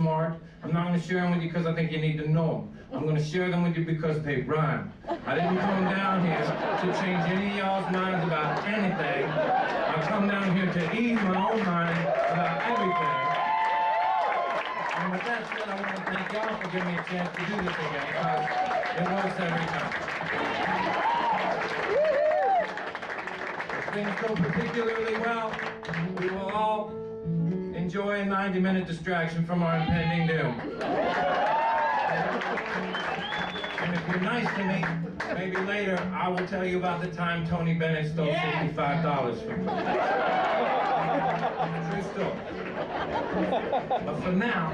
smart. I'm not going to share them with you because I think you need to know them. I'm going to share them with you because they rhyme. I didn't come down here to change any of y'all's minds about anything. I come down here to ease my own mind about everything. And with that said, I want to thank y'all for giving me a chance to do this again, because it works every time. If things go particularly well, we will all enjoy a 90-minute distraction from our impending doom. And if you're nice to me, maybe later I will tell you about the time Tony Bennett stole $65 from me. True story. But for now,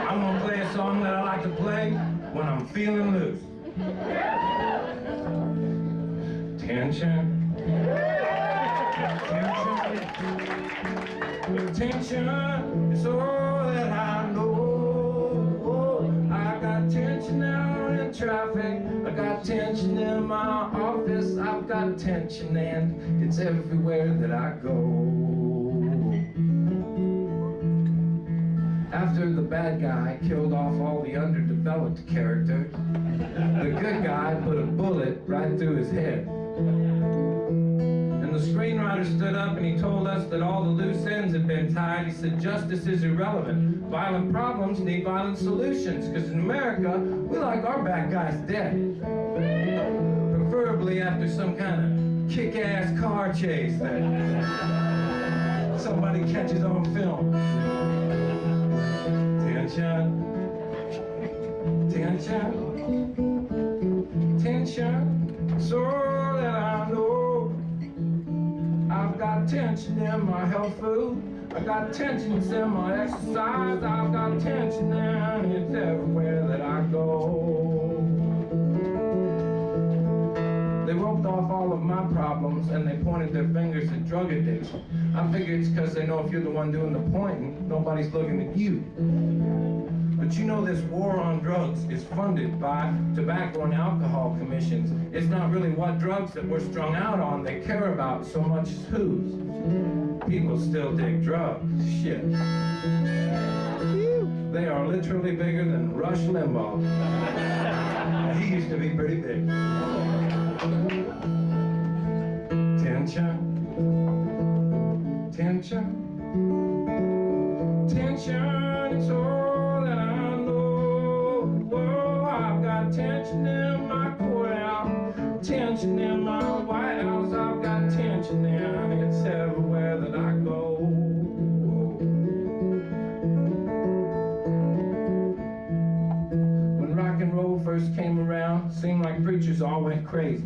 I'm going to play a song that I like to play when I'm feeling loose. Tension. Tension is all that I know. I got tension out in traffic, I got tension in my office, I've got tension and it's everywhere that I go. After the bad guy killed off all the underdeveloped characters, the good guy put a bullet right through his head. And the screenwriter stood up and he told us that all the loose ends had been tied. He said, justice is irrelevant. Violent problems need violent solutions, because in America, we like our bad guys dead. Preferably after some kind of kick-ass car chase that somebody catches on film. Tension. Tension. Tension. So that I know I've got tension in my health food, I got tensions in my exercise, I've got tension and it's everywhere that I go. They roped off all of my problems and they pointed their fingers at drug addiction. I figure it's because they know if you're the one doing the pointing, nobody's looking at you. But you know this war on drugs is funded by tobacco and alcohol commissions. It's not really what drugs that we're strung out on they care about so much as whose. People still dig drugs. Shit. They are literally bigger than Rush Limbaugh. He used to be pretty big. Tension. Tension. Tension, it's all that I know. Whoa, I've got tension in my courthouse, tension in my White House, I've got tension and it's everywhere that I go. When rock and roll first came around, seemed like preachers all went crazy.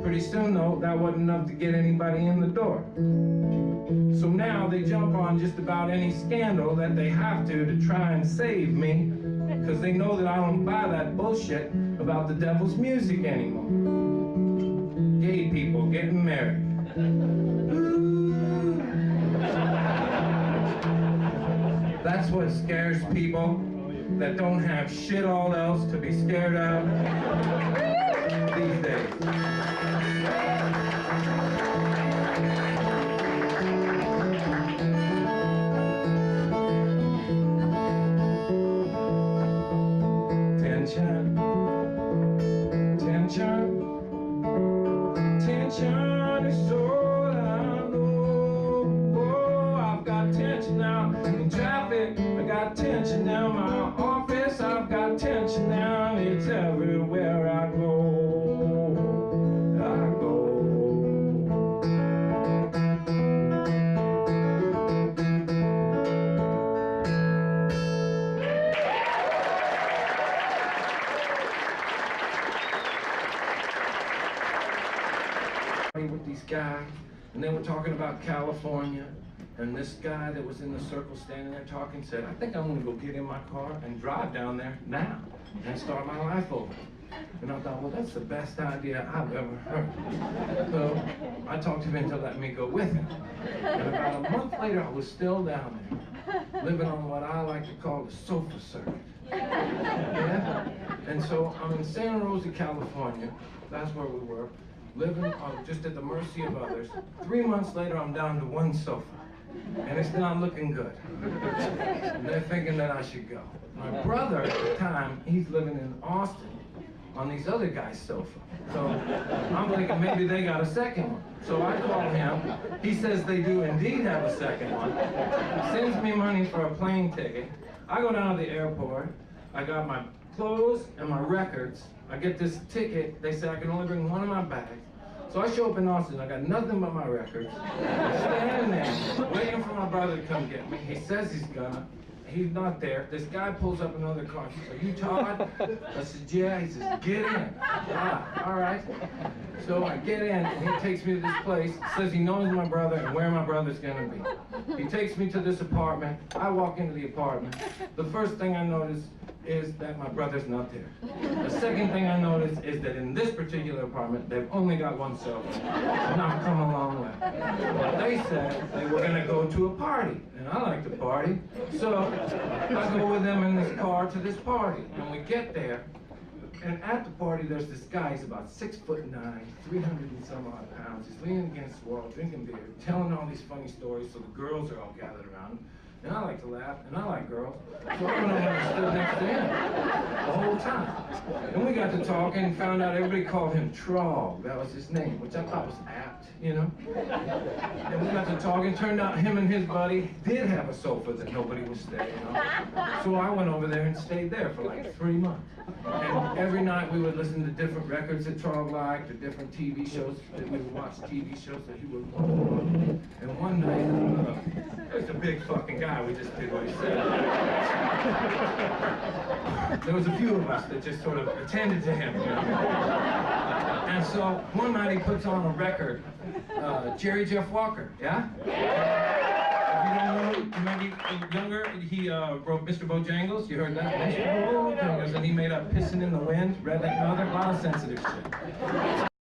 Pretty soon though, that wasn't enough to get anybody in the door. So now they jump on just about any scandal that they have to try and save me, because they know that I don't buy that bullshit about the devil's music anymore. Gay people getting married. Ooh. That's what scares people that don't have shit all else to be scared of these days. Tension, tension, tension is all I know. Oh, I've got tension now in traffic, I got tension now in my office, I've got tension now, it's everywhere I go. I go. With these guys, and they were talking about California, and this guy that was in the circle standing there talking said, I think I'm going to go get in my car and drive down there now and start my life over. And I thought, well, that's the best idea I've ever heard. So I talked him into letting me go with him. And about a month later, I was still down there, living on what I like to call the sofa circuit. Yeah? And so I'm in Santa Rosa, California. That's where we were. Living just at the mercy of others. 3 months later, I'm down to one sofa, and it's not looking good. And they're thinking that I should go. My brother at the time, he's living in Austin on these other guys' sofa. So I'm thinking maybe they got a second one. So I call him. He says they do indeed have a second one. Sends me money for a plane ticket. I go down to the airport. I got my clothes and my records. I get this ticket. They say I can only bring one in my bag. So I show up in Austin. I got nothing but my records. I'm standing there, waiting for my brother to come get me. He says he's gonna. He's not there. This guy pulls up another car. He says, "Are you Todd?" I said, "Yeah." He says, "Get in." Ah, all right. So I get in, and he takes me to this place. Says he knows my brother and where my brother's gonna be. He takes me to this apartment. I walk into the apartment. The first thing I notice is that my brother's not there. The second thing I notice is that in this particular apartment, they've only got one cell phone. And I've come a long way. But they said they were gonna go to a party, and I like to party. So I go with them in this car to this party, and we get there, and at the party there's this guy, he's about 6'9", 300 and some odd pounds. He's leaning against the wall, drinking beer, telling all these funny stories, so the girls are all gathered around him. And I like to laugh, and I like girls. So I went over and stood next to him the whole time. And we got to talking and found out everybody called him Trog. That was his name, which I thought was apt, you know? And we got to talking. Turned out him and his buddy did have a sofa that nobody was staying on. So I went over there and stayed there for like 3 months. And every night we would listen to different records that Trog liked, or different TV shows that we would watch TV shows that he would watch. And one night, there's a big fucking guy, we just did what he said. There was a few of us that just sort of attended to him, you know? And so one night he puts on a record, Jerry Jeff Walker, yeah? If you don't know, maybe younger, he wrote Mr. Bojangles, you heard that? Mr. Bojangles, and he made up Pissin' in the Wind, Redneck Mother, a lot of sensitive shit.